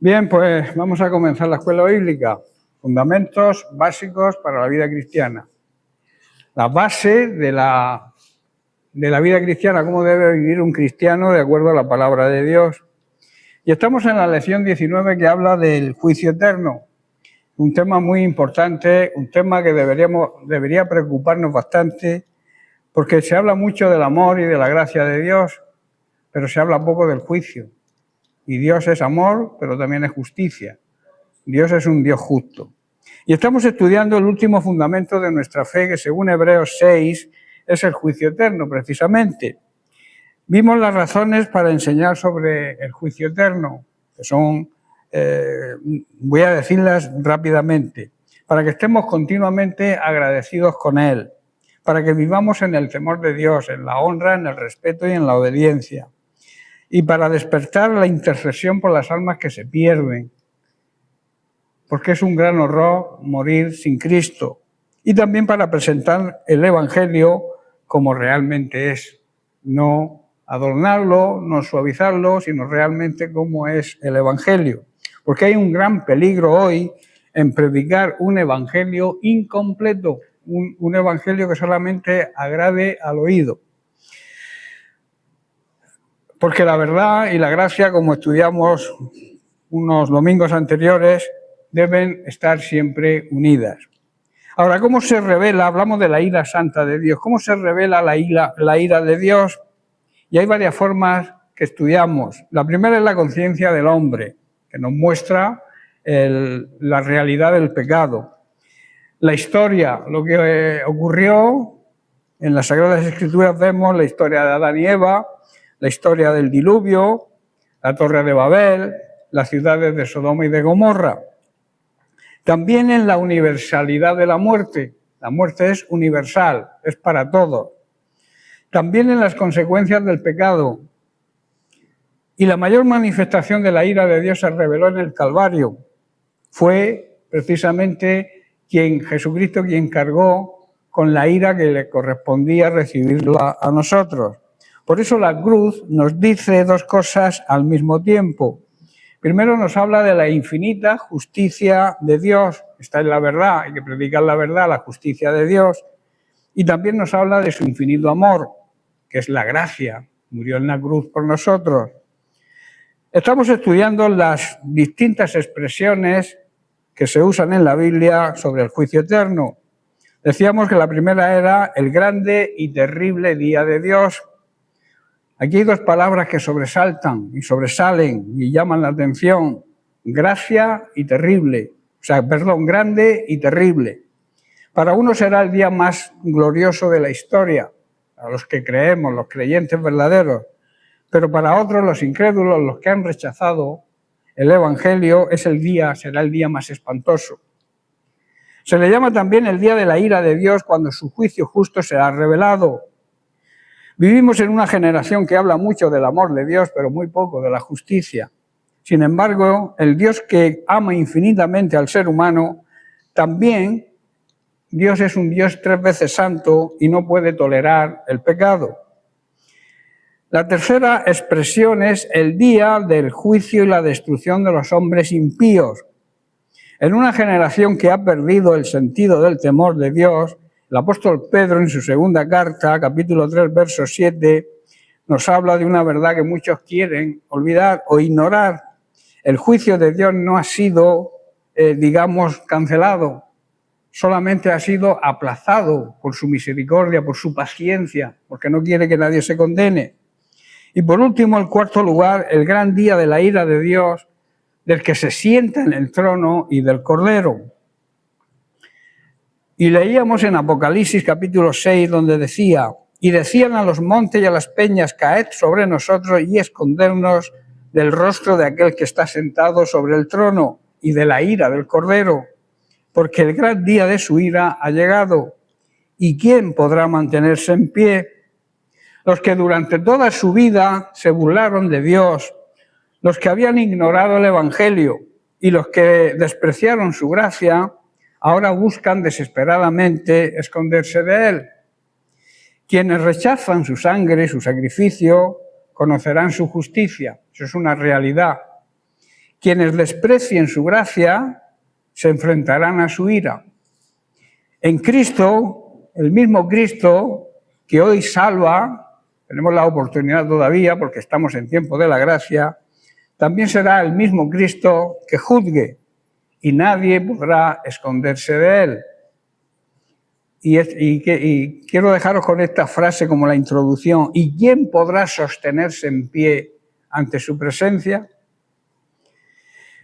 Bien, pues vamos a comenzar la escuela bíblica. Fundamentos básicos para la vida cristiana. La base de la vida cristiana, cómo debe vivir un cristiano de acuerdo a la palabra de Dios. Y estamos en la lección 19 que habla del juicio eterno. Un tema muy importante, un tema que debería preocuparnos bastante, porque se habla mucho del amor y de la gracia de Dios, pero se habla poco del juicio. Y Dios es amor, pero también es justicia. Dios es un Dios justo. Y estamos estudiando el último fundamento de nuestra fe, que según Hebreos 6 es el juicio eterno, precisamente. Vimos las razones para enseñar sobre el juicio eterno, que son, voy a decirlas rápidamente, para que estemos continuamente agradecidos con Él, para que vivamos en el temor de Dios, en la honra, en el respeto y en la obediencia, y para despertar la intercesión por las almas que se pierden, porque es un gran horror morir sin Cristo, y también para presentar el Evangelio como realmente es, no adornarlo, no suavizarlo, sino realmente como es el Evangelio. Porque hay un gran peligro hoy en predicar un Evangelio incompleto, un Evangelio que solamente agrade al oído. Porque la verdad y la gracia, como estudiamos unos domingos anteriores, deben estar siempre unidas. Ahora, ¿cómo se revela? Hablamos de la ira santa de Dios. ¿Cómo se revela la ira de Dios? Y hay varias formas que estudiamos. La primera es la conciencia del hombre, que nos muestra la realidad del pecado. La historia, lo que ocurrió en las Sagradas Escrituras, vemos la historia de Adán y Eva, la historia del diluvio, la Torre de Babel, las ciudades de Sodoma y de Gomorra. También en la universalidad de la muerte. La muerte es universal, es para todos. También en las consecuencias del pecado. Y la mayor manifestación de la ira de Dios se reveló en el Calvario. Fue precisamente Jesucristo quien cargó con la ira que le correspondía recibirla a nosotros. Por eso la cruz nos dice dos cosas al mismo tiempo. Primero nos habla de la infinita justicia de Dios. Esta es la verdad, hay que predicar la verdad, la justicia de Dios. Y también nos habla de su infinito amor, que es la gracia. Murió en la cruz por nosotros. Estamos estudiando las distintas expresiones que se usan en la Biblia sobre el juicio eterno. Decíamos que la primera era el grande y terrible día de Dios. Aquí hay dos palabras que sobresaltan y sobresalen y llaman la atención. Gracia y terrible. Grande y terrible. Para unos será el día más glorioso de la historia, a los que creemos, los creyentes verdaderos. Pero para otros, los incrédulos, los que han rechazado el Evangelio, será el día más espantoso. Se le llama también el día de la ira de Dios, cuando su juicio justo será revelado. Vivimos en una generación que habla mucho del amor de Dios, pero muy poco de la justicia. Sin embargo, el Dios que ama infinitamente al ser humano, también Dios es un Dios 3 veces santo y no puede tolerar el pecado. La tercera expresión es el día del juicio y la destrucción de los hombres impíos. En una generación que ha perdido el sentido del temor de Dios, el apóstol Pedro, en su segunda carta, capítulo 3, verso 7, nos habla de una verdad que muchos quieren olvidar o ignorar. El juicio de Dios no ha sido, cancelado, solamente ha sido aplazado por su misericordia, por su paciencia, porque no quiere que nadie se condene. Y por último, el cuarto lugar, el gran día de la ira de Dios, del que se sienta en el trono y del Cordero. Y leíamos en Apocalipsis capítulo 6, donde decía: y decían a los montes y a las peñas, caed sobre nosotros y escondernos del rostro de aquel que está sentado sobre el trono y de la ira del Cordero, porque el gran día de su ira ha llegado. ¿Y quién podrá mantenerse en pie? Los que durante toda su vida se burlaron de Dios, los que habían ignorado el Evangelio y los que despreciaron su gracia, ahora buscan desesperadamente esconderse de Él. Quienes rechazan su sangre, su sacrificio, conocerán su justicia. Eso es una realidad. Quienes desprecien su gracia se enfrentarán a su ira. En Cristo, el mismo Cristo que hoy salva, tenemos la oportunidad todavía porque estamos en tiempo de la gracia, también será el mismo Cristo que juzgue y nadie podrá esconderse de él. Y quiero dejaros con esta frase como la introducción. ¿Y quién podrá sostenerse en pie ante su presencia?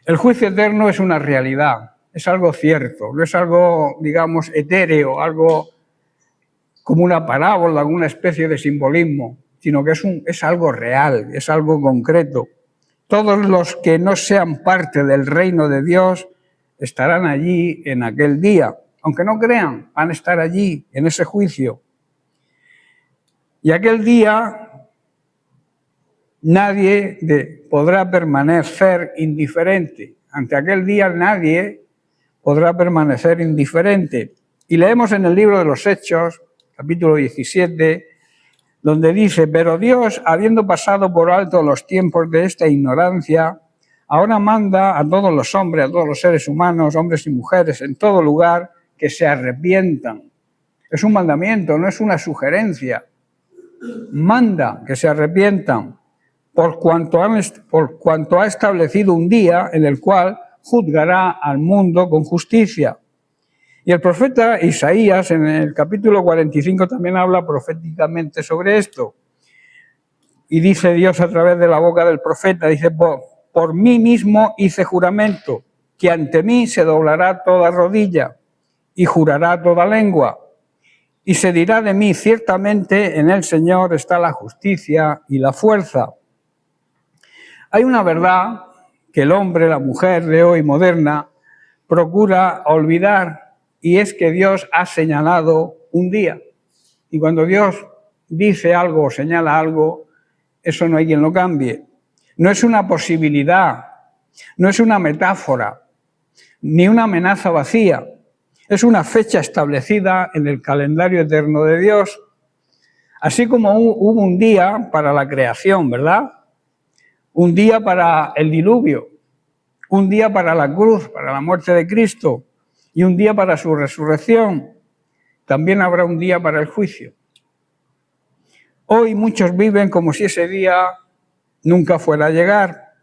El juicio eterno es una realidad, es algo cierto, no es algo, digamos, etéreo, algo como una parábola, alguna especie de simbolismo, sino que es algo real, es algo concreto. Todos los que no sean parte del reino de Dios estarán allí en aquel día. Aunque no crean, van a estar allí en ese juicio. Y aquel día nadie podrá permanecer indiferente. Ante aquel día nadie podrá permanecer indiferente. Y leemos en el libro de los Hechos, capítulo 17, donde dice: pero Dios, habiendo pasado por alto los tiempos de esta ignorancia, ahora manda a todos los hombres, a todos los seres humanos, hombres y mujeres, en todo lugar, que se arrepientan. Es un mandamiento, no es una sugerencia. Manda que se arrepientan, por cuanto ha establecido un día en el cual juzgará al mundo con justicia. Y el profeta Isaías, en el capítulo 45, también habla proféticamente sobre esto. Y dice Dios a través de la boca del profeta, dice: por mí mismo hice juramento, que ante mí se doblará toda rodilla y jurará toda lengua. Y se dirá de mí: ciertamente en el Señor está la justicia y la fuerza. Hay una verdad que el hombre, la mujer de hoy moderna, procura olvidar, y es que Dios ha señalado un día. Y cuando Dios dice algo o señala algo, eso no hay quien lo cambie. No es una posibilidad, no es una metáfora, ni una amenaza vacía. Es una fecha establecida en el calendario eterno de Dios. Así como hubo un día para la creación, ¿verdad? Un día para el diluvio, un día para la cruz, para la muerte de Cristo, y un día para su resurrección. También habrá un día para el juicio. Hoy muchos viven como si ese día nunca fuera a llegar.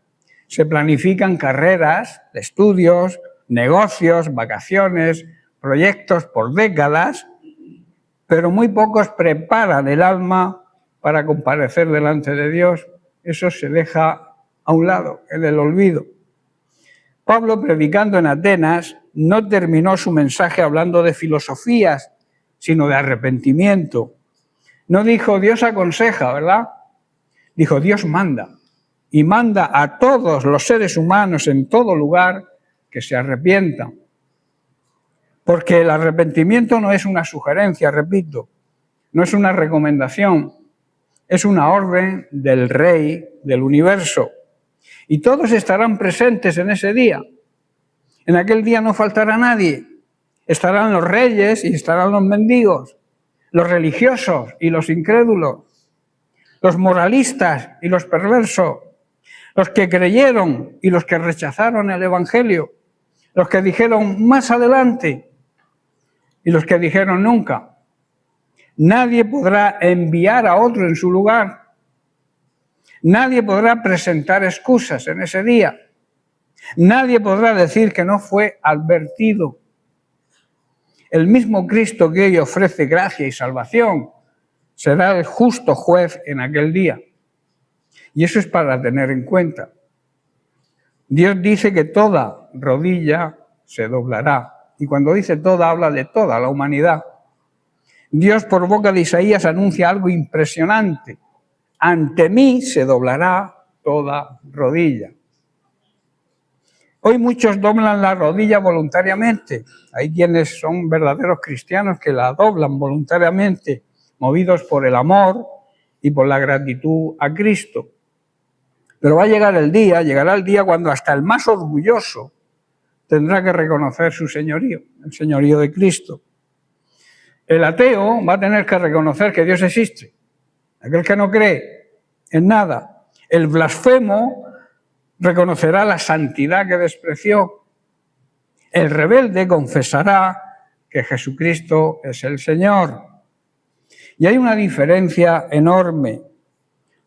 Se planifican carreras de estudios, negocios, vacaciones, proyectos por décadas, pero muy pocos preparan el alma para comparecer delante de Dios. Eso se deja a un lado, en el olvido. Pablo, predicando en Atenas, no terminó su mensaje hablando de filosofías, sino de arrepentimiento. No dijo Dios aconseja, ¿verdad? Dijo Dios manda. Y manda a todos los seres humanos en todo lugar que se arrepientan. Porque el arrepentimiento no es una sugerencia, repito, no es una recomendación, es una orden del Rey del universo. Y todos estarán presentes en ese día. En aquel día no faltará nadie. Estarán los reyes y estarán los mendigos, los religiosos y los incrédulos, los moralistas y los perversos, los que creyeron y los que rechazaron el Evangelio, los que dijeron más adelante y los que dijeron nunca. Nadie podrá enviar a otro en su lugar. Nadie podrá presentar excusas en ese día. Nadie podrá decir que no fue advertido. El mismo Cristo que hoy ofrece gracia y salvación será el justo juez en aquel día. Y eso es para tener en cuenta. Dios dice que toda rodilla se doblará. Y cuando dice toda, habla de toda la humanidad. Dios, por boca de Isaías, anuncia algo impresionante. Ante mí se doblará toda rodilla. Hoy muchos doblan la rodilla voluntariamente. Hay quienes son verdaderos cristianos que la doblan voluntariamente, movidos por el amor y por la gratitud a Cristo. Pero va a llegar el día, llegará el día cuando hasta el más orgulloso tendrá que reconocer su señorío, el señorío de Cristo. El ateo va a tener que reconocer que Dios existe. Aquel que no cree en nada. El blasfemo reconocerá la santidad que despreció. El rebelde confesará que Jesucristo es el Señor. Y hay una diferencia enorme.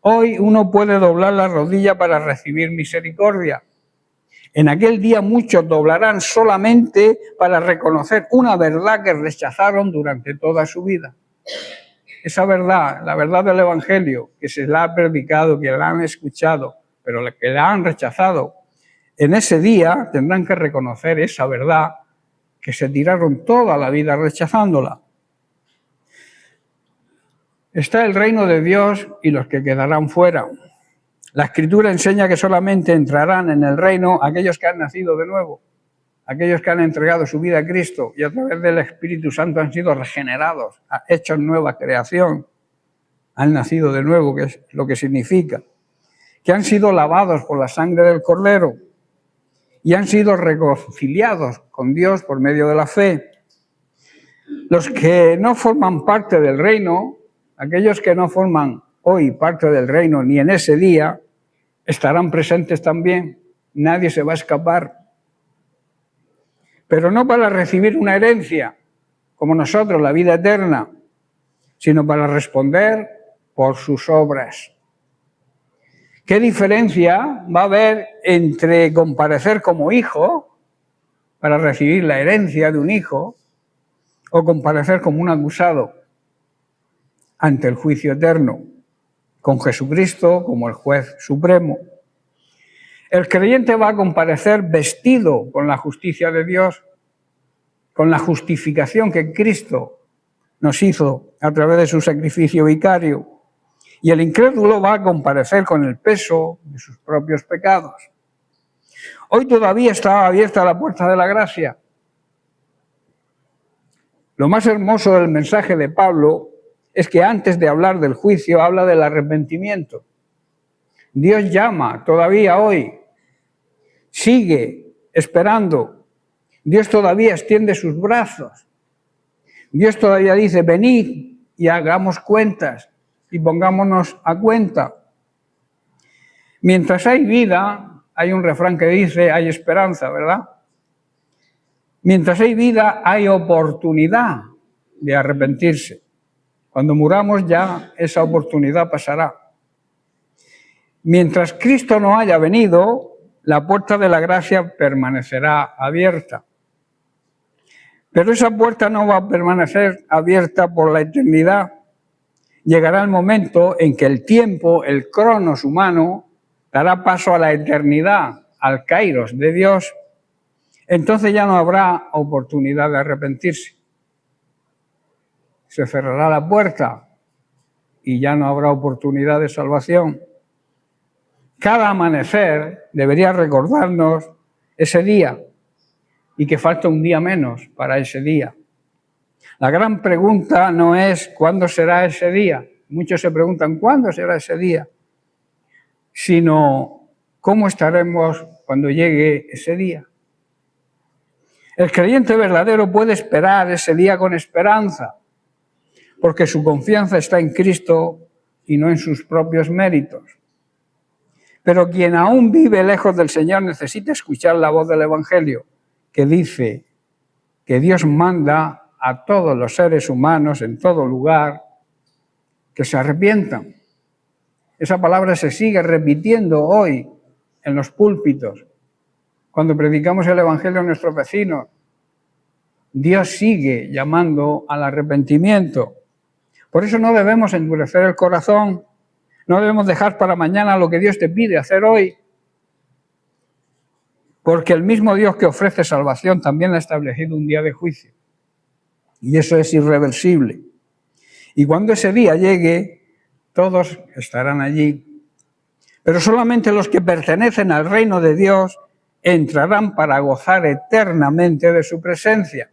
Hoy uno puede doblar la rodilla para recibir misericordia. En aquel día muchos doblarán solamente para reconocer una verdad que rechazaron durante toda su vida. Esa verdad, la verdad del Evangelio, que se la ha predicado, que la han escuchado, pero que la han rechazado, en ese día tendrán que reconocer esa verdad que se tiraron toda la vida rechazándola. Está el reino de Dios y los que quedarán fuera. La Escritura enseña que solamente entrarán en el reino aquellos que han nacido de nuevo, aquellos que han entregado su vida a Cristo y a través del Espíritu Santo han sido regenerados, hechos nueva creación, han nacido de nuevo, que es lo que significa, que han sido lavados por la sangre del Cordero y han sido reconciliados con Dios por medio de la fe. Los que no forman parte del reino, aquellos que no forman hoy parte del reino ni en ese día, estarán presentes también. Nadie se va a escapar. Pero no para recibir una herencia, como nosotros, la vida eterna, sino para responder por sus obras. ¿Qué diferencia va a haber entre comparecer como hijo para recibir la herencia de un hijo o comparecer como un acusado ante el juicio eterno, con Jesucristo como el juez supremo? El creyente va a comparecer vestido con la justicia de Dios, con la justificación que Cristo nos hizo a través de su sacrificio vicario. Y el incrédulo va a comparecer con el peso de sus propios pecados. Hoy todavía está abierta la puerta de la gracia. Lo más hermoso del mensaje de Pablo es que antes de hablar del juicio habla del arrepentimiento. Dios llama todavía hoy, sigue esperando. Dios todavía extiende sus brazos. Dios todavía dice, venid y hagamos cuentas y pongámonos a cuenta. Mientras hay vida, hay un refrán que dice, hay esperanza, ¿verdad? Mientras hay vida, hay oportunidad de arrepentirse. Cuando muramos ya esa oportunidad pasará. Mientras Cristo no haya venido, la puerta de la gracia permanecerá abierta. Pero esa puerta no va a permanecer abierta por la eternidad. Llegará el momento en que el tiempo, el cronos humano, dará paso a la eternidad, al kairos de Dios. Entonces ya no habrá oportunidad de arrepentirse. Se cerrará la puerta y ya no habrá oportunidad de salvación. Cada amanecer debería recordarnos ese día y que falta un día menos para ese día. La gran pregunta no es ¿cuándo será ese día? Muchos se preguntan ¿cuándo será ese día? Sino ¿cómo estaremos cuando llegue ese día? El creyente verdadero puede esperar ese día con esperanza, porque su confianza está en Cristo y no en sus propios méritos. Pero quien aún vive lejos del Señor necesita escuchar la voz del Evangelio, que dice que Dios manda a todos los seres humanos en todo lugar que se arrepientan. Esa palabra se sigue repitiendo hoy en los púlpitos, cuando predicamos el Evangelio a nuestros vecinos. Dios sigue llamando al arrepentimiento. Por eso no debemos endurecer el corazón, no debemos dejar para mañana lo que Dios te pide hacer hoy, porque el mismo Dios que ofrece salvación también ha establecido un día de juicio. Y eso es irreversible. Y cuando ese día llegue, todos estarán allí. Pero solamente los que pertenecen al reino de Dios entrarán para gozar eternamente de su presencia.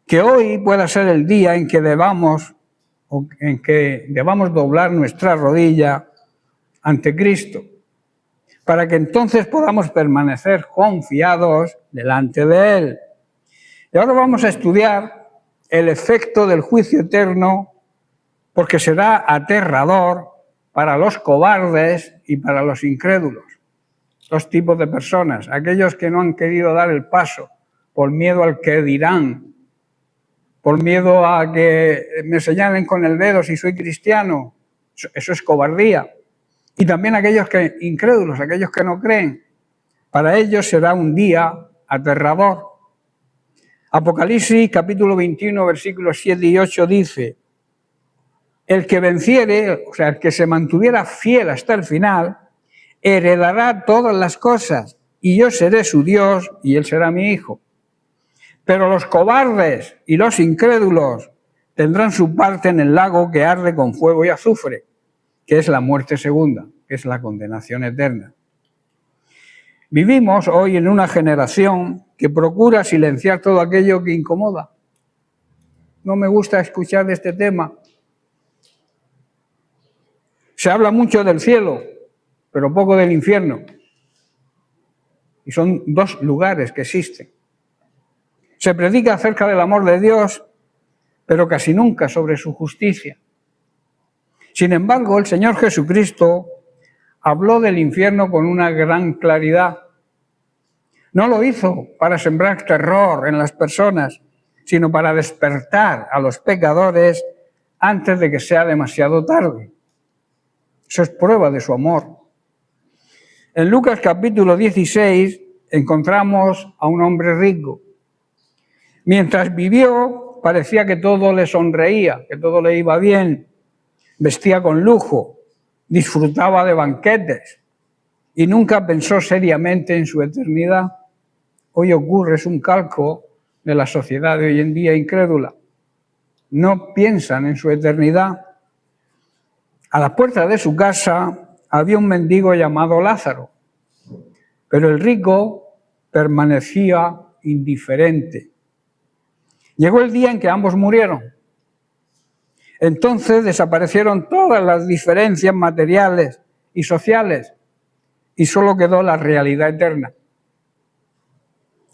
Que hoy pueda ser el día en que debamos doblar nuestra rodilla ante Cristo, para que entonces podamos permanecer confiados delante de Él. Y ahora vamos a estudiar el efecto del juicio eterno, porque será aterrador para los cobardes y para los incrédulos. Dos tipos de personas, aquellos que no han querido dar el paso por miedo al que dirán, por miedo a que me señalen con el dedo si soy cristiano, eso es cobardía. Y también aquellos incrédulos, aquellos que no creen, para ellos será un día aterrador. Apocalipsis capítulo 21, versículos 7 y 8 dice: el que venciere, o sea, el que se mantuviera fiel hasta el final, heredará todas las cosas, y yo seré su Dios, y él será mi hijo. Pero los cobardes y los incrédulos tendrán su parte en el lago que arde con fuego y azufre, que es la muerte segunda, que es la condenación eterna. Vivimos hoy en una generación que procura silenciar todo aquello que incomoda. No me gusta escuchar de este tema. Se habla mucho del cielo, pero poco del infierno. Y son dos lugares que existen. Se predica acerca del amor de Dios, pero casi nunca sobre su justicia. Sin embargo, el Señor Jesucristo habló del infierno con una gran claridad. No lo hizo para sembrar terror en las personas, sino para despertar a los pecadores antes de que sea demasiado tarde. Eso es prueba de su amor. En Lucas capítulo 16 encontramos a un hombre rico. Mientras vivió, parecía que todo le sonreía, que todo le iba bien. Vestía con lujo, disfrutaba de banquetes y nunca pensó seriamente en su eternidad. Hoy ocurre, es un calco de la sociedad de hoy en día incrédula. No piensan en su eternidad. A la puerta de su casa había un mendigo llamado Lázaro, pero el rico permanecía indiferente. Llegó el día en que ambos murieron. Entonces desaparecieron todas las diferencias materiales y sociales y solo quedó la realidad eterna.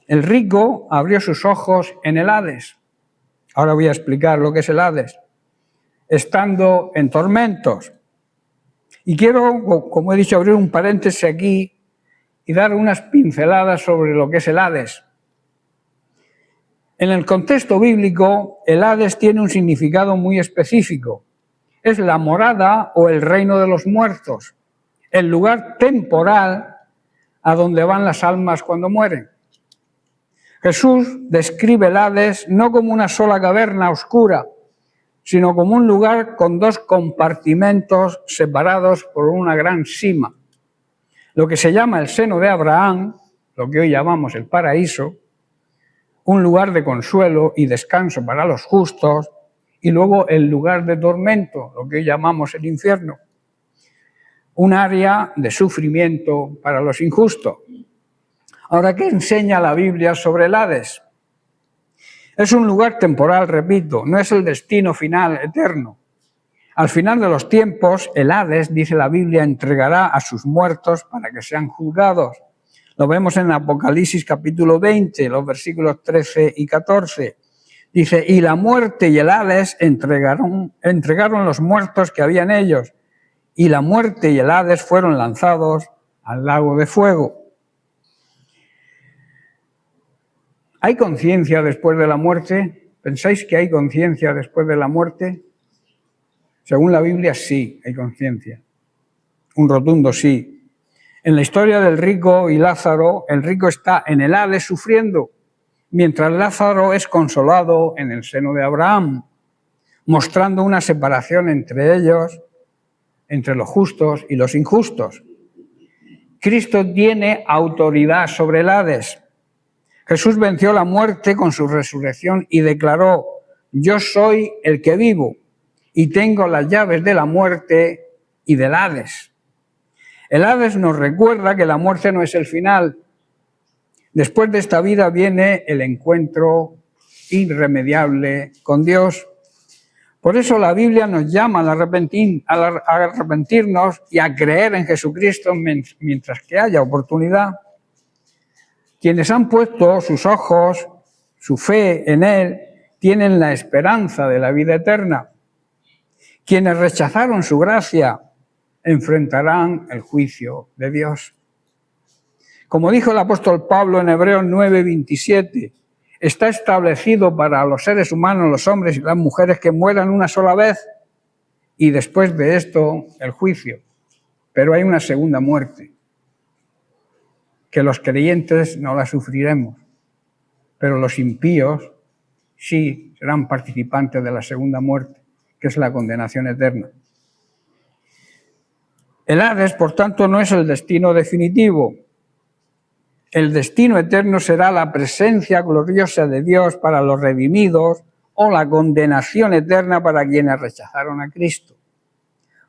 El rico abrió sus ojos en el Hades. Ahora voy a explicar lo que es el Hades. Estando en tormentos. Y quiero, como he dicho, abrir un paréntesis aquí y dar unas pinceladas sobre lo que es el Hades. En el contexto bíblico, el Hades tiene un significado muy específico. Es la morada o el reino de los muertos, el lugar temporal a donde van las almas cuando mueren. Jesús describe el Hades no como una sola caverna oscura, sino como un lugar con dos compartimentos separados por una gran sima. Lo que se llama el seno de Abraham, lo que hoy llamamos el paraíso, un lugar de consuelo y descanso para los justos, y luego el lugar de tormento, lo que hoy llamamos el infierno, un área de sufrimiento para los injustos. Ahora, ¿qué enseña la Biblia sobre el Hades? Es un lugar temporal, repito, no es el destino final eterno. Al final de los tiempos, el Hades, dice la Biblia, entregará a sus muertos para que sean juzgados. Lo vemos en Apocalipsis capítulo 20, los versículos 13 y 14. Dice, y la muerte y el Hades entregaron los muertos que había en ellos, y la muerte y el Hades fueron lanzados al lago de fuego. ¿Hay conciencia después de la muerte? ¿Pensáis que hay conciencia después de la muerte? Según la Biblia, sí, hay conciencia. Un rotundo sí. En la historia del rico y Lázaro, el rico está en el Hades sufriendo, mientras Lázaro es consolado en el seno de Abraham, mostrando una separación entre ellos, entre los justos y los injustos. Cristo tiene autoridad sobre el Hades. Jesús venció la muerte con su resurrección y declaró, yo soy el que vivo y tengo las llaves de la muerte y del Hades. El Hades nos recuerda que la muerte no es el final. Después de esta vida viene el encuentro irremediable con Dios. Por eso la Biblia nos llama a arrepentirnos y a creer en Jesucristo mientras que haya oportunidad. Quienes han puesto sus ojos, su fe en Él, tienen la esperanza de la vida eterna. Quienes rechazaron su gracia enfrentarán el juicio de Dios. Como dijo el apóstol Pablo en Hebreos 9:27, está establecido para los seres humanos, los hombres y las mujeres, que mueran una sola vez y después de esto el juicio. Pero hay una segunda muerte, que los creyentes no la sufriremos, pero los impíos sí serán participantes de la segunda muerte, que es la condenación eterna. El Hades, por tanto, no es el destino definitivo. El destino eterno será la presencia gloriosa de Dios para los redimidos o la condenación eterna para quienes rechazaron a Cristo.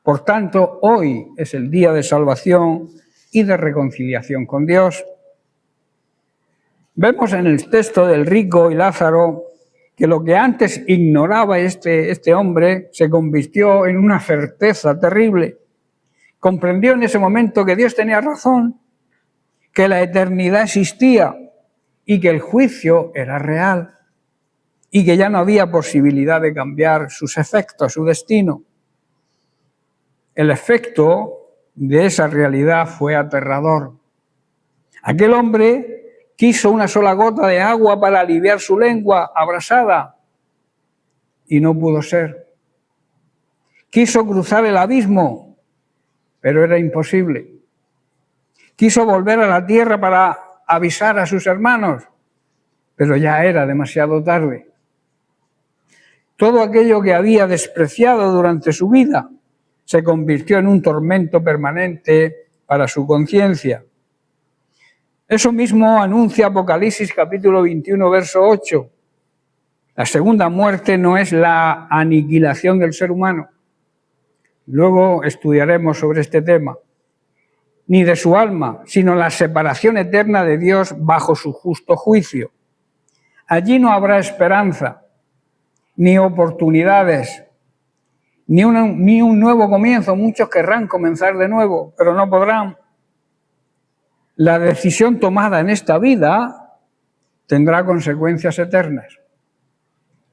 Por tanto, hoy es el día de salvación y de reconciliación con Dios. Vemos en el texto del rico y Lázaro que lo que antes ignoraba este hombre se convirtió en una certeza terrible. Comprendió en ese momento que Dios tenía razón, que la eternidad existía y que el juicio era real y que ya no había posibilidad de cambiar sus efectos, su destino. El efecto de esa realidad fue aterrador. Aquel hombre quiso una sola gota de agua para aliviar su lengua abrasada y no pudo ser. Quiso cruzar el abismo, pero era imposible. Quiso volver a la tierra para avisar a sus hermanos, pero ya era demasiado tarde. Todo aquello que había despreciado durante su vida se convirtió en un tormento permanente para su conciencia. Eso mismo anuncia Apocalipsis capítulo 21, verso 8. La segunda muerte no es la aniquilación del ser humano. Luego estudiaremos sobre este tema. Ni de su alma, sino la separación eterna de Dios bajo su justo juicio. Allí no habrá esperanza, ni oportunidades, ni un nuevo comienzo. Muchos querrán comenzar de nuevo, pero no podrán. La decisión tomada en esta vida tendrá consecuencias eternas.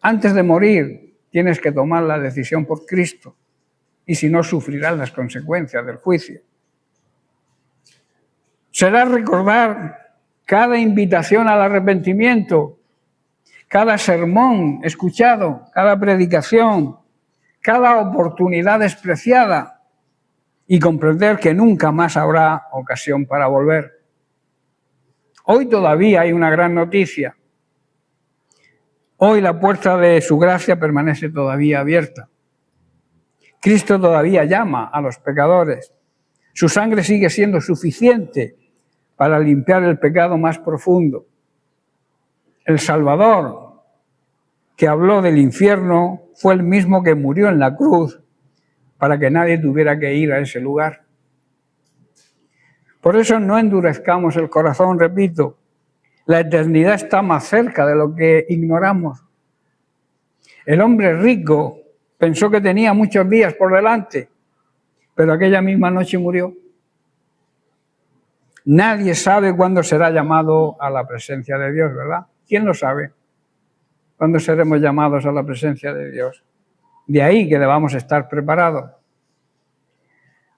Antes de morir tienes que tomar la decisión por Cristo, y si no, sufrirás las consecuencias del juicio. Será recordar cada invitación al arrepentimiento, cada sermón escuchado, cada predicación, cada oportunidad despreciada y comprender que nunca más habrá ocasión para volver. Hoy todavía hay una gran noticia. Hoy la puerta de su gracia permanece todavía abierta. Cristo todavía llama a los pecadores. Su sangre sigue siendo suficiente para limpiar el pecado más profundo. El Salvador, que habló del infierno, fue el mismo que murió en la cruz para que nadie tuviera que ir a ese lugar. Por eso no endurezcamos el corazón, repito. La eternidad está más cerca de lo que ignoramos. El hombre rico pensó que tenía muchos días por delante, pero aquella misma noche murió. Nadie sabe cuándo será llamado a la presencia de Dios, ¿verdad? ¿Quién lo sabe? ¿Cuándo seremos llamados a la presencia de Dios? De ahí que debamos estar preparados.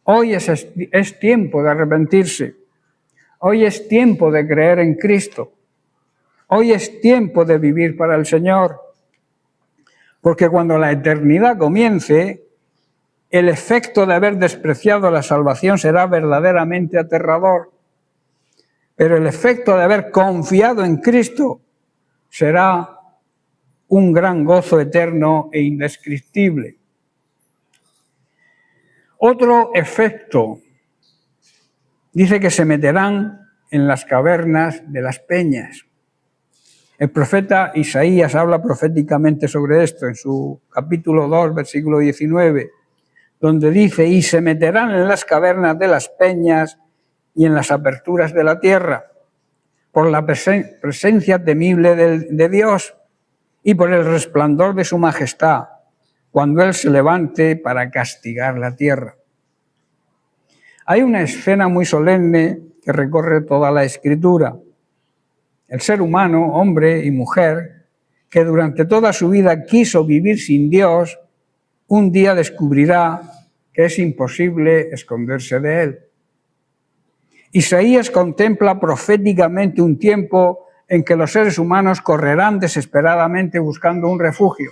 Hoy es tiempo de arrepentirse. Hoy es tiempo de creer en Cristo. Hoy es tiempo de vivir para el Señor. Porque cuando la eternidad comience, el efecto de haber despreciado la salvación será verdaderamente aterrador. Pero el efecto de haber confiado en Cristo será un gran gozo eterno e indescriptible. Otro efecto, dice que se meterán en las cavernas de las peñas. El profeta Isaías habla proféticamente sobre esto en su capítulo 2, versículo 19, donde dice: y se meterán en las cavernas de las peñas y en las aperturas de la tierra, por la presencia temible de Dios y por el resplandor de su majestad, cuando Él se levante para castigar la tierra. Hay una escena muy solemne que recorre toda la Escritura. El ser humano, hombre y mujer, que durante toda su vida quiso vivir sin Dios, un día descubrirá que es imposible esconderse de él. Isaías contempla proféticamente un tiempo en que los seres humanos correrán desesperadamente buscando un refugio.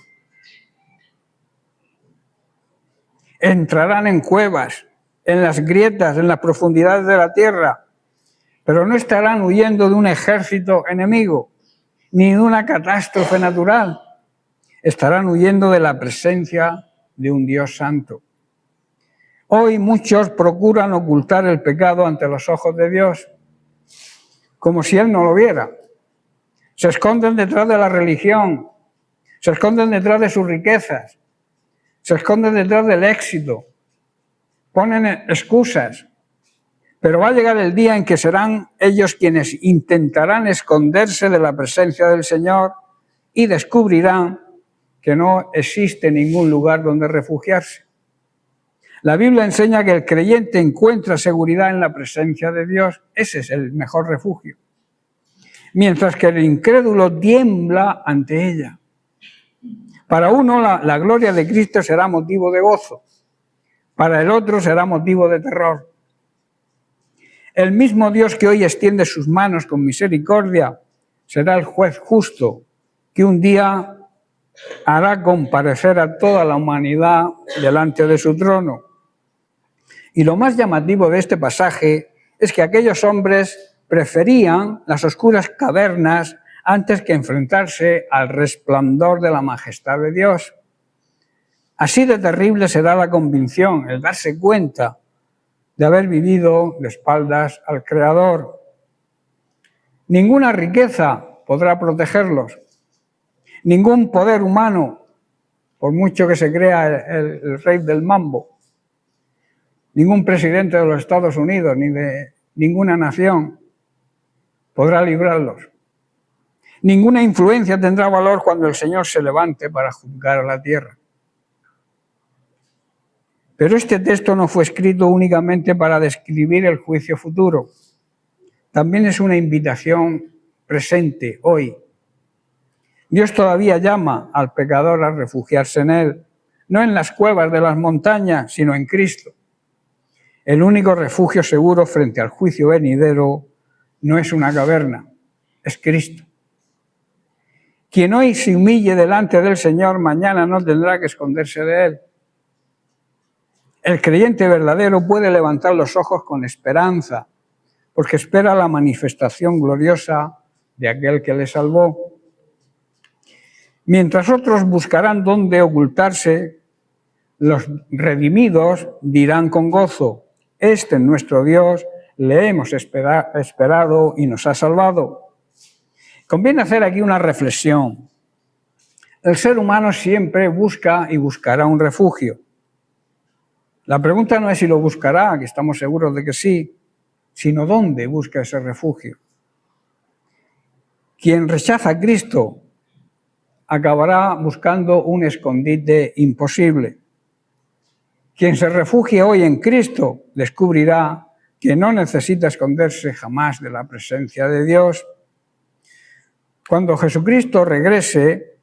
Entrarán en cuevas, en las grietas, en las profundidades de la tierra, pero no estarán huyendo de un ejército enemigo, ni de una catástrofe natural. Estarán huyendo de la presencia de un Dios santo. Hoy muchos procuran ocultar el pecado ante los ojos de Dios, como si Él no lo viera. Se esconden detrás de la religión, se esconden detrás de sus riquezas, se esconden detrás del éxito, ponen excusas, pero va a llegar el día en que serán ellos quienes intentarán esconderse de la presencia del Señor y descubrirán que no existe ningún lugar donde refugiarse. La Biblia enseña que el creyente encuentra seguridad en la presencia de Dios. Ese es el mejor refugio. Mientras que el incrédulo tiembla ante ella. Para uno la gloria de Cristo será motivo de gozo. Para el otro será motivo de terror. El mismo Dios que hoy extiende sus manos con misericordia será el juez justo que un día hará comparecer a toda la humanidad delante de su trono. Y lo más llamativo de este pasaje es que aquellos hombres preferían las oscuras cavernas antes que enfrentarse al resplandor de la majestad de Dios. Así de terrible será la convicción, el darse cuenta de haber vivido de espaldas al Creador. Ninguna riqueza podrá protegerlos, ningún poder humano, por mucho que se crea el rey del mambo, ningún presidente de los Estados Unidos ni de ninguna nación podrá librarlos. Ninguna influencia tendrá valor cuando el Señor se levante para juzgar a la tierra. Pero este texto no fue escrito únicamente para describir el juicio futuro. También es una invitación presente hoy. Dios todavía llama al pecador a refugiarse en Él, no en las cuevas de las montañas, sino en Cristo. El único refugio seguro frente al juicio venidero no es una caverna, es Cristo. Quien hoy se humille delante del Señor, mañana no tendrá que esconderse de Él. El creyente verdadero puede levantar los ojos con esperanza, porque espera la manifestación gloriosa de aquel que le salvó. Mientras otros buscarán dónde ocultarse, los redimidos dirán con gozo: este es nuestro Dios, le hemos esperado y nos ha salvado. Conviene hacer aquí una reflexión. El ser humano siempre busca y buscará un refugio. La pregunta no es si lo buscará, que estamos seguros de que sí, sino dónde busca ese refugio. Quien rechaza a Cristo acabará buscando un escondite imposible. Quien se refugie hoy en Cristo descubrirá que no necesita esconderse jamás de la presencia de Dios. Cuando Jesucristo regrese,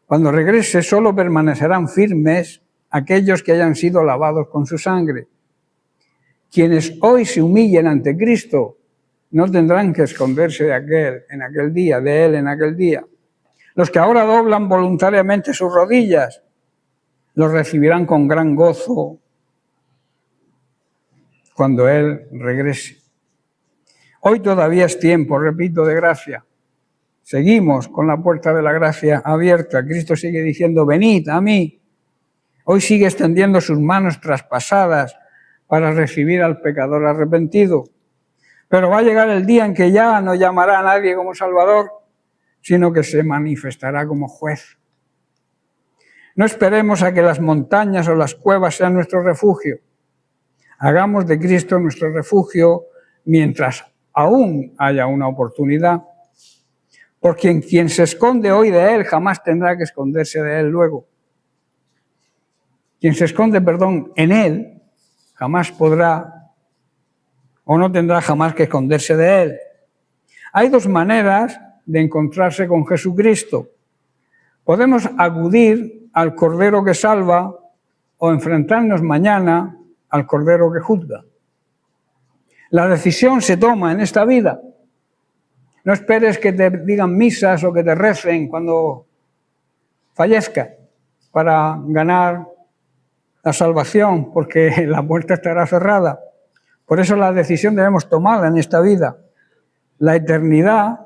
cuando regrese solo permanecerán firmes aquellos que hayan sido lavados con su sangre. Quienes hoy se humillen ante Cristo no tendrán que esconderse de Él en aquel día. Los que ahora doblan voluntariamente sus rodillas los recibirán con gran gozo cuando Él regrese. Hoy todavía es tiempo, repito, de gracia. Seguimos con la puerta de la gracia abierta. Cristo sigue diciendo: venid a mí. Hoy sigue extendiendo sus manos traspasadas para recibir al pecador arrepentido. Pero va a llegar el día en que ya no llamará a nadie como Salvador, sino que se manifestará como juez. No esperemos a que las montañas o las cuevas sean nuestro refugio. Hagamos de Cristo nuestro refugio mientras aún haya una oportunidad. Porque quien se esconde hoy de Él jamás tendrá que esconderse de Él luego. Quien se esconde, en Él jamás podrá o no tendrá jamás que esconderse de Él. Hay dos maneras de encontrarse con Jesucristo. Podemos acudir al Cordero que salva o enfrentarnos mañana al Cordero que juzga. La decisión se toma en esta vida. No esperes que te digan misas o que te recen cuando fallezcas para ganar la salvación, porque la puerta estará cerrada. Por eso la decisión debemos tomarla en esta vida. La eternidad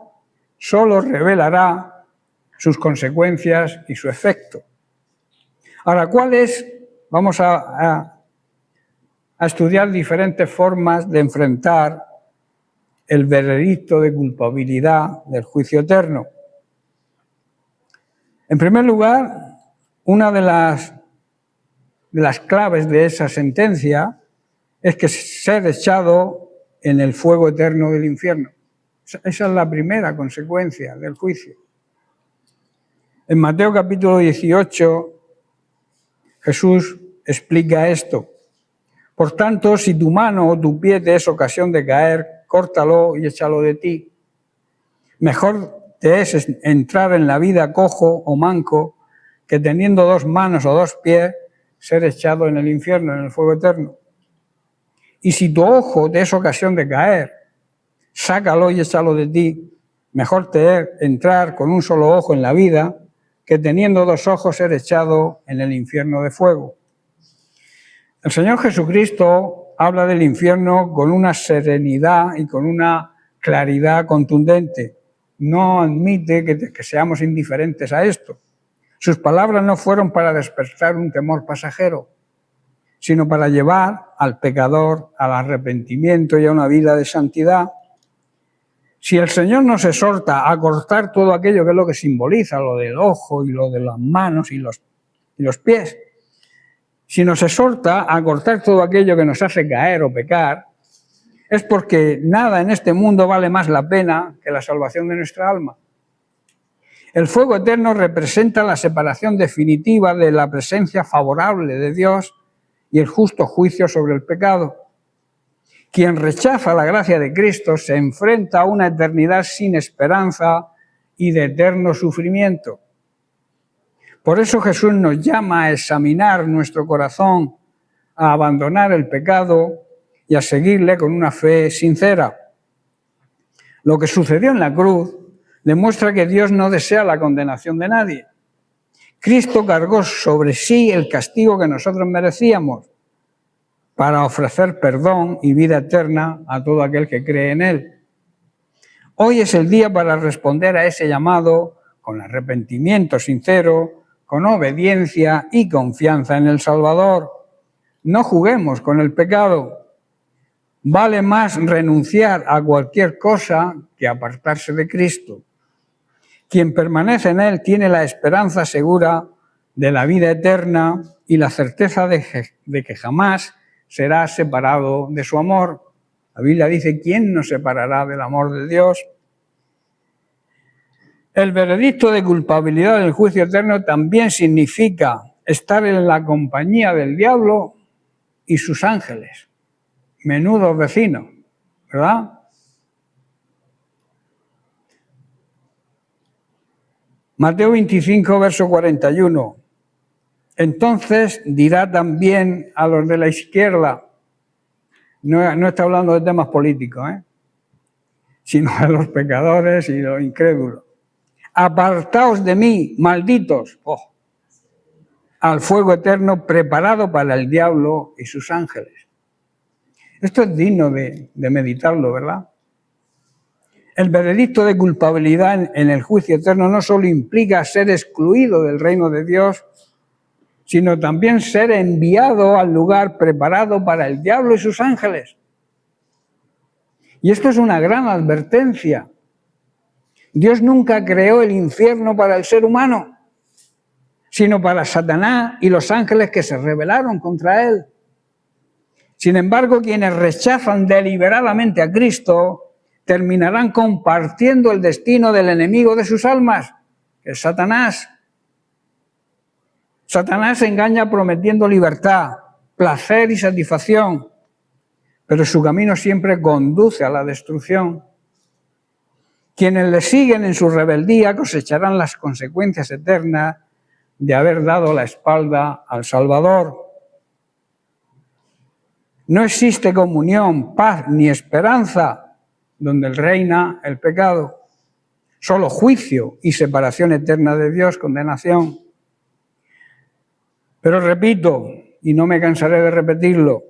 solo revelará sus consecuencias y su efecto. Ahora, ¿cuáles? Vamos a estudiar diferentes formas de enfrentar el veredicto de culpabilidad del juicio eterno. En primer lugar, una de las claves de esa sentencia es que ser echado en el fuego eterno del infierno. Esa es la primera consecuencia del juicio. En Mateo capítulo 18, Jesús explica esto. Por tanto, si tu mano o tu pie te es ocasión de caer, córtalo y échalo de ti. Mejor te es entrar en la vida cojo o manco que teniendo 2 manos o 2 pies ser echado en el infierno, en el fuego eterno. Y si tu ojo te es ocasión de caer, sácalo y échalo de ti. Mejor te es entrar con un solo ojo en la vida que teniendo 2 ojos ser echado en el infierno de fuego. El Señor Jesucristo habla del infierno con una serenidad y con una claridad contundente. No admite que seamos indiferentes a esto. Sus palabras no fueron para despertar un temor pasajero, sino para llevar al pecador al arrepentimiento y a una vida de santidad. Si el Señor nos exhorta a cortar todo aquello que es lo que simboliza, lo del ojo y lo de las manos y los pies, si nos exhorta a cortar todo aquello que nos hace caer o pecar, es porque nada en este mundo vale más la pena que la salvación de nuestra alma. El fuego eterno representa la separación definitiva de la presencia favorable de Dios y el justo juicio sobre el pecado. Quien rechaza la gracia de Cristo se enfrenta a una eternidad sin esperanza y de eterno sufrimiento. Por eso Jesús nos llama a examinar nuestro corazón, a abandonar el pecado y a seguirle con una fe sincera. Lo que sucedió en la cruz demuestra que Dios no desea la condenación de nadie. Cristo cargó sobre sí el castigo que nosotros merecíamos para ofrecer perdón y vida eterna a todo aquel que cree en Él. Hoy es el día para responder a ese llamado con arrepentimiento sincero, con obediencia y confianza en el Salvador. No juguemos con el pecado. Vale más renunciar a cualquier cosa que apartarse de Cristo. Quien permanece en Él tiene la esperanza segura de la vida eterna y la certeza de que jamás será separado de su amor. La Biblia dice, ¿quién nos separará del amor de Dios? El veredicto de culpabilidad del juicio eterno también significa estar en la compañía del diablo y sus ángeles. Menudos vecinos, ¿verdad? Mateo 25, verso 41. Entonces dirá también a los de la izquierda, no está hablando de temas políticos, sino a los pecadores y los incrédulos. Apartaos de mí, malditos, al fuego eterno preparado para el diablo y sus ángeles. Esto es digno de meditarlo, ¿verdad? El veredicto de culpabilidad en el juicio eterno no solo implica ser excluido del reino de Dios, sino también ser enviado al lugar preparado para el diablo y sus ángeles. Y esto es una gran advertencia. Dios nunca creó el infierno para el ser humano, sino para Satanás y los ángeles que se rebelaron contra él. Sin embargo, quienes rechazan deliberadamente a Cristo terminarán compartiendo el destino del enemigo de sus almas, que es Satanás. Satanás engaña prometiendo libertad, placer y satisfacción, pero su camino siempre conduce a la destrucción. Quienes le siguen en su rebeldía cosecharán las consecuencias eternas de haber dado la espalda al Salvador. No existe comunión, paz ni esperanza donde reina el pecado. Solo juicio y separación eterna de Dios, condenación. Pero repito, y no me cansaré de repetirlo,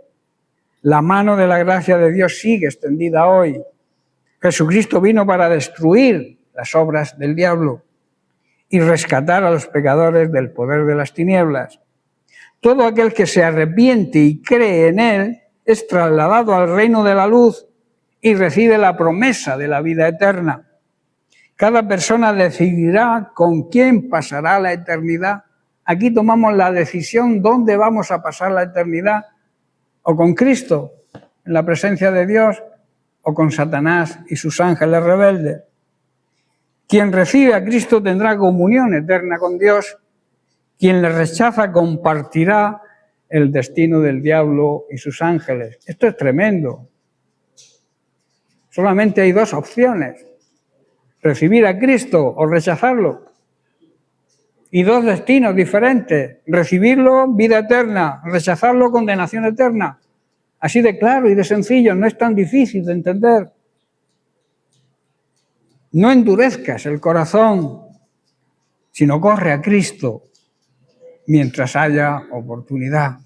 la mano de la gracia de Dios sigue extendida hoy. Jesucristo vino para destruir las obras del diablo y rescatar a los pecadores del poder de las tinieblas. Todo aquel que se arrepiente y cree en él es trasladado al reino de la luz y recibe la promesa de la vida eterna. Cada persona decidirá con quién pasará la eternidad. Aquí tomamos la decisión dónde vamos a pasar la eternidad, o con Cristo en la presencia de Dios, o con Satanás y sus ángeles rebeldes. Quien recibe a Cristo tendrá comunión eterna con Dios. Quien le rechaza compartirá el destino del diablo y sus ángeles. Esto es tremendo. Solamente hay dos opciones: recibir a Cristo o rechazarlo. Y dos destinos diferentes: recibirlo, vida eterna; rechazarlo, condenación eterna. Así de claro y de sencillo, no es tan difícil de entender. No endurezcas el corazón, sino corre a Cristo mientras haya oportunidad.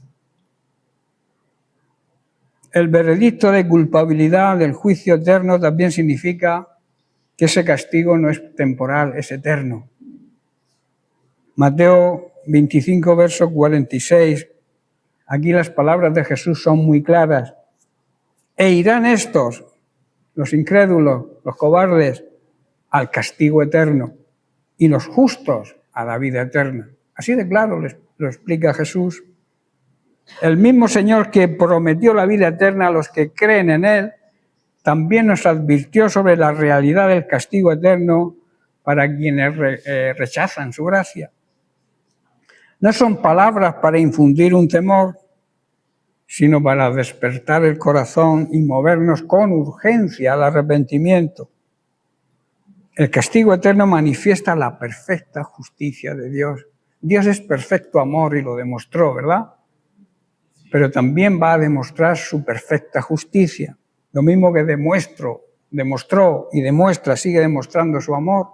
El veredicto de culpabilidad del juicio eterno también significa que ese castigo no es temporal, es eterno. Mateo 25, verso 46. Aquí las palabras de Jesús son muy claras. E irán estos, los incrédulos, los cobardes, al castigo eterno, y los justos a la vida eterna. Así de claro lo explica Jesús. El mismo Señor que prometió la vida eterna a los que creen en Él, también nos advirtió sobre la realidad del castigo eterno para quienes rechazan su gracia. No son palabras para infundir un temor, sino para despertar el corazón y movernos con urgencia al arrepentimiento. El castigo eterno manifiesta la perfecta justicia de Dios. Dios es perfecto amor y lo demostró, ¿verdad? Pero también va a demostrar su perfecta justicia. Lo mismo que demostró y demuestra, sigue demostrando su amor,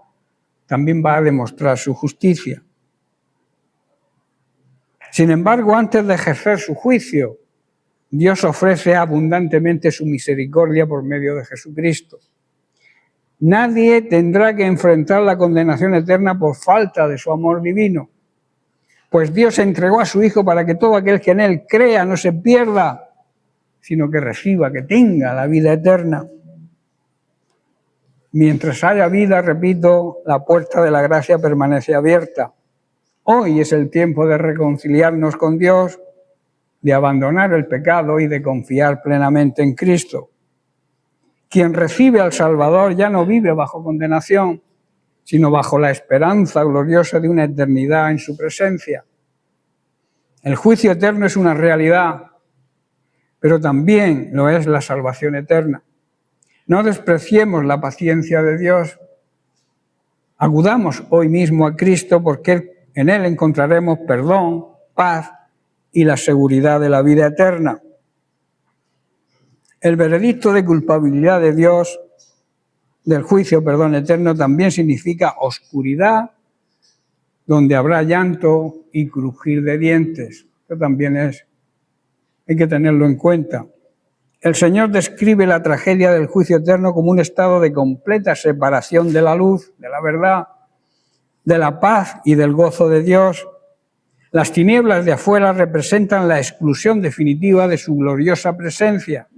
también va a demostrar su justicia. Sin embargo, antes de ejercer su juicio, Dios ofrece abundantemente su misericordia por medio de Jesucristo. Nadie tendrá que enfrentar la condenación eterna por falta de su amor divino, pues Dios entregó a su Hijo para que todo aquel que en Él crea no se pierda, sino que reciba, que tenga la vida eterna. Mientras haya vida, repito, la puerta de la gracia permanece abierta. Hoy es el tiempo de reconciliarnos con Dios, de abandonar el pecado y de confiar plenamente en Cristo. Quien recibe al Salvador ya no vive bajo condenación, sino bajo la esperanza gloriosa de una eternidad en su presencia. El juicio eterno es una realidad, pero también lo es la salvación eterna. No despreciemos la paciencia de Dios. Acudamos hoy mismo a Cristo porque en Él encontraremos perdón, paz y la seguridad de la vida eterna. El veredicto de culpabilidad de Dios, del juicio, eterno, también significa oscuridad, donde habrá llanto y crujir de dientes. Esto también hay que tenerlo en cuenta. El Señor describe la tragedia del juicio eterno como un estado de completa separación de la luz, de la verdad, de la paz y del gozo de Dios. Las tinieblas de afuera representan la exclusión definitiva de su gloriosa presencia.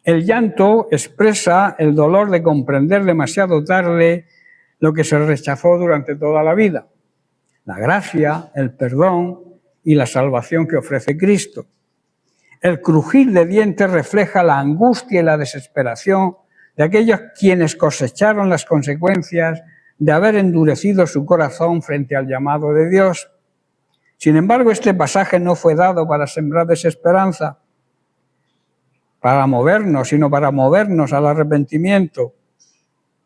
El llanto expresa el dolor de comprender demasiado tarde lo que se rechazó durante toda la vida: la gracia, el perdón y la salvación que ofrece Cristo. El crujir de dientes refleja la angustia y la desesperación de aquellos quienes cosecharon las consecuencias de haber endurecido su corazón frente al llamado de Dios. Sin embargo, este pasaje no fue dado para sembrar desesperanza, para movernos, sino para movernos al arrepentimiento.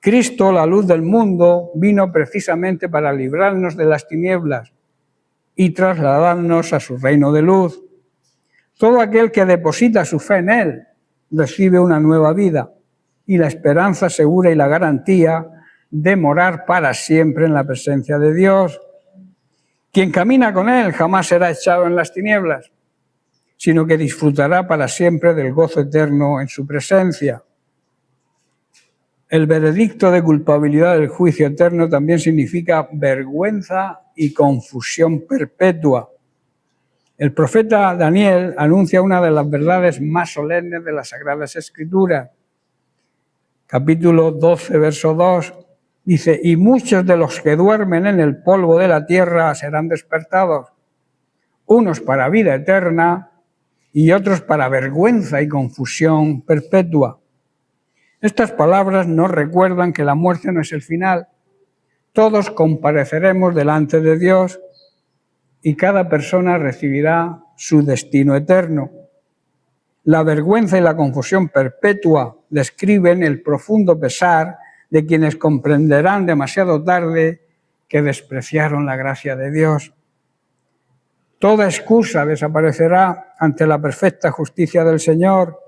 Cristo, la luz del mundo, vino precisamente para librarnos de las tinieblas y trasladarnos a su reino de luz. Todo aquel que deposita su fe en Él recibe una nueva vida y la esperanza segura y la garantía de morar para siempre en la presencia de Dios. Quien camina con Él jamás será echado en las tinieblas, sino que disfrutará para siempre del gozo eterno en su presencia. El veredicto de culpabilidad del juicio eterno también significa vergüenza y confusión perpetua. El profeta Daniel anuncia una de las verdades más solemnes de las Sagradas Escrituras. Capítulo 12, verso 2, dice: y muchos de los que duermen en el polvo de la tierra serán despertados, unos para vida eterna y otros para vergüenza y confusión perpetua. Estas palabras nos recuerdan que la muerte no es el final. Todos compareceremos delante de Dios y cada persona recibirá su destino eterno. La vergüenza y la confusión perpetua describen el profundo pesar de quienes comprenderán demasiado tarde que despreciaron la gracia de Dios. Toda excusa desaparecerá ante la perfecta justicia del Señor.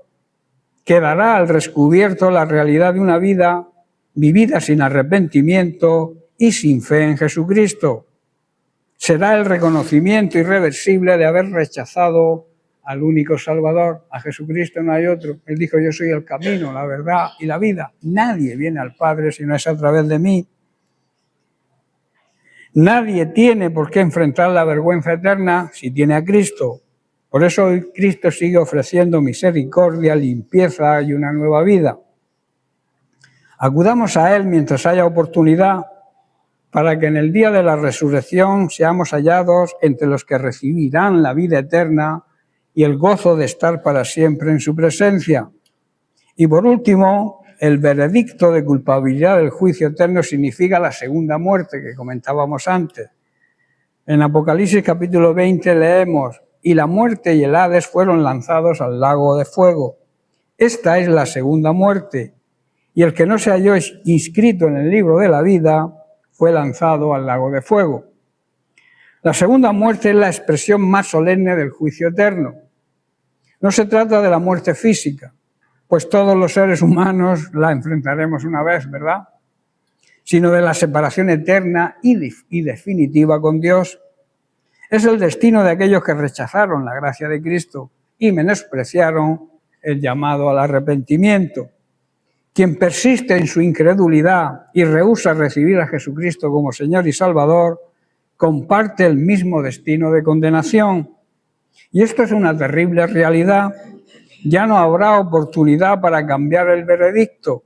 Quedará al descubierto la realidad de una vida vivida sin arrepentimiento y sin fe en Jesucristo. Será el reconocimiento irreversible de haber rechazado al único Salvador. A Jesucristo no hay otro. Él dijo: yo soy el camino, la verdad y la vida. Nadie viene al Padre si no es a través de mí. Nadie tiene por qué enfrentar la vergüenza eterna si tiene a Cristo. Por eso hoy Cristo sigue ofreciendo misericordia, limpieza y una nueva vida. Acudamos a Él mientras haya oportunidad, para que en el día de la resurrección seamos hallados entre los que recibirán la vida eterna y el gozo de estar para siempre en su presencia. Y por último, el veredicto de culpabilidad del juicio eterno significa la segunda muerte que comentábamos antes. En Apocalipsis capítulo 20 leemos: y la muerte y el Hades fueron lanzados al lago de fuego. Esta es la segunda muerte, y el que no se halló inscrito en el libro de la vida fue lanzado al lago de fuego. La segunda muerte es la expresión más solemne del juicio eterno. No se trata de la muerte física, pues todos los seres humanos la enfrentaremos una vez, ¿verdad? Sino de la separación eterna y definitiva con Dios. Es el destino de aquellos que rechazaron la gracia de Cristo y menospreciaron el llamado al arrepentimiento. Quien persiste en su incredulidad y rehúsa recibir a Jesucristo como Señor y Salvador, comparte el mismo destino de condenación. Y esto es una terrible realidad. Ya no habrá oportunidad para cambiar el veredicto,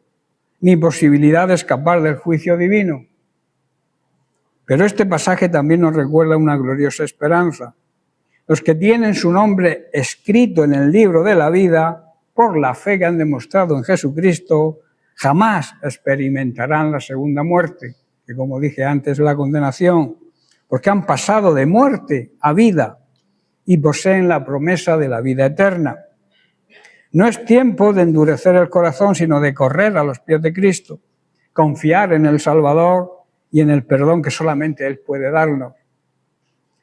ni posibilidad de escapar del juicio divino. Pero este pasaje también nos recuerda una gloriosa esperanza. Los que tienen su nombre escrito en el libro de la vida, por la fe que han demostrado en Jesucristo, jamás experimentarán la segunda muerte, que como dije antes es la condenación, porque han pasado de muerte a vida y poseen la promesa de la vida eterna. No es tiempo de endurecer el corazón, sino de correr a los pies de Cristo, confiar en el Salvador y en el perdón que solamente Él puede darnos.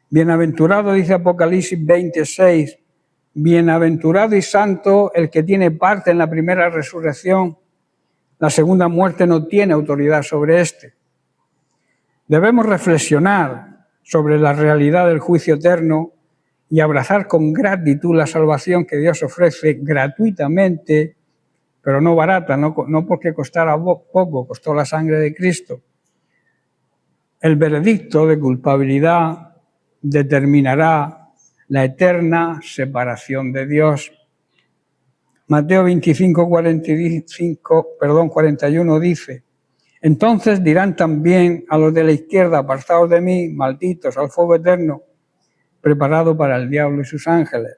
Bienaventurado, dice Apocalipsis 26, bienaventurado y santo el que tiene parte en la primera resurrección. La segunda muerte no tiene autoridad sobre éste. Debemos reflexionar sobre la realidad del juicio eterno y abrazar con gratitud la salvación que Dios ofrece gratuitamente, pero no barata, no porque costara poco, costó la sangre de Cristo. El veredicto de culpabilidad determinará la eterna separación de Dios. Mateo 41 dice: entonces dirán también a los de la izquierda: apartaos de mí, malditos, al fuego eterno, preparado para el diablo y sus ángeles.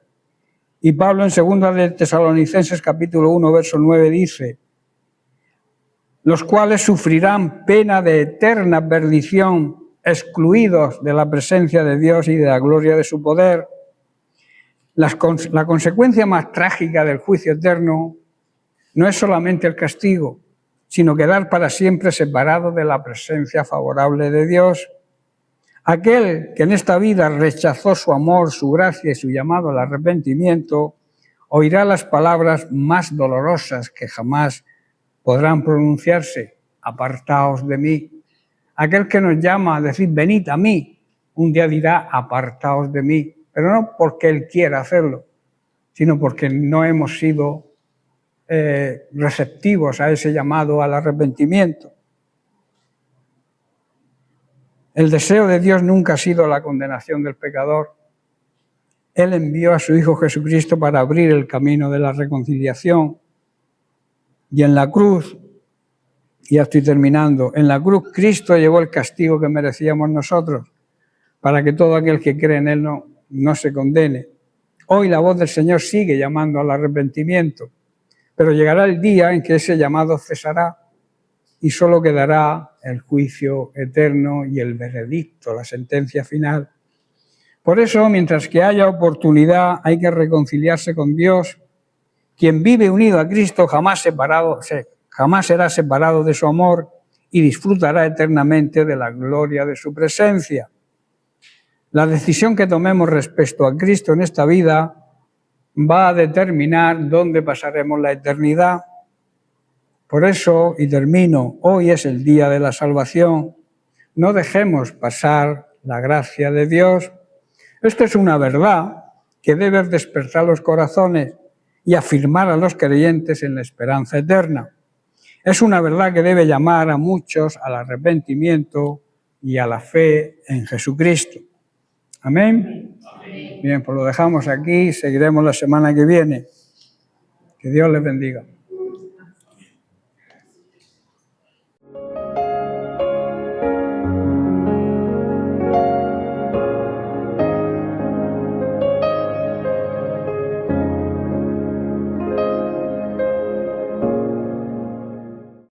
Y Pablo en 2 de Tesalonicenses capítulo 1, verso 9 dice: los cuales sufrirán pena de eterna perdición, excluidos de la presencia de Dios y de la gloria de su poder. La consecuencia más trágica del juicio eterno no es solamente el castigo, sino quedar para siempre separado de la presencia favorable de Dios. Aquel que en esta vida rechazó su amor, su gracia y su llamado al arrepentimiento, oirá las palabras más dolorosas que jamás podrán pronunciarse: apartaos de mí. Aquel que nos llama a decir, venid a mí, un día dirá, apartaos de mí, pero no porque él quiera hacerlo, sino porque no hemos sido receptivos a ese llamado al arrepentimiento. El deseo de Dios nunca ha sido la condenación del pecador. Él envió a su Hijo Jesucristo para abrir el camino de la reconciliación. Y en la cruz, ya estoy terminando, en la cruz Cristo llevó el castigo que merecíamos nosotros, para que todo aquel que cree en Él no se condene. Hoy la voz del Señor sigue llamando al arrepentimiento, pero llegará el día en que ese llamado cesará y solo quedará el juicio eterno y el veredicto, la sentencia final. Por eso, mientras que haya oportunidad, hay que reconciliarse con Dios. Quien vive unido a Cristo jamás será separado de su amor y disfrutará eternamente de la gloria de su presencia. La decisión que tomemos respecto a Cristo en esta vida va a determinar dónde pasaremos la eternidad. Por eso, y termino, hoy es el día de la salvación. No dejemos pasar la gracia de Dios. Esto es una verdad que debe despertar los corazones y afirmar a los creyentes en la esperanza eterna. Es una verdad que debe llamar a muchos al arrepentimiento y a la fe en Jesucristo. ¿Amén? Amén. Bien, pues lo dejamos aquí, seguiremos la semana que viene. Que Dios les bendiga.